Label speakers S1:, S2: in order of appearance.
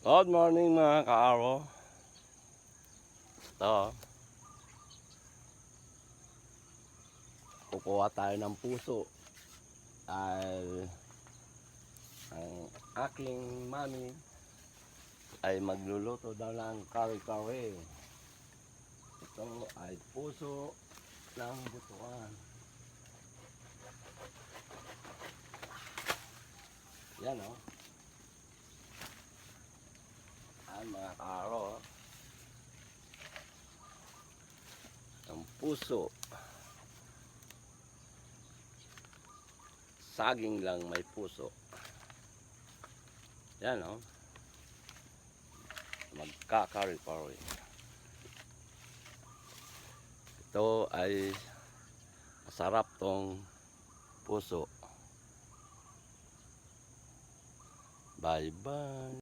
S1: Good morning mga ka-aro. Ito, kukuha tayo ng puso. Dahil ang aking mami ay magluluto daw ng kare-kare. Ito ay puso ng butuan. Yan o. Ang mga ka-aro. Ang puso. Saging lang may puso. Yan o. Magkakare-kare. Ito ay masarap tong puso. Bye bye.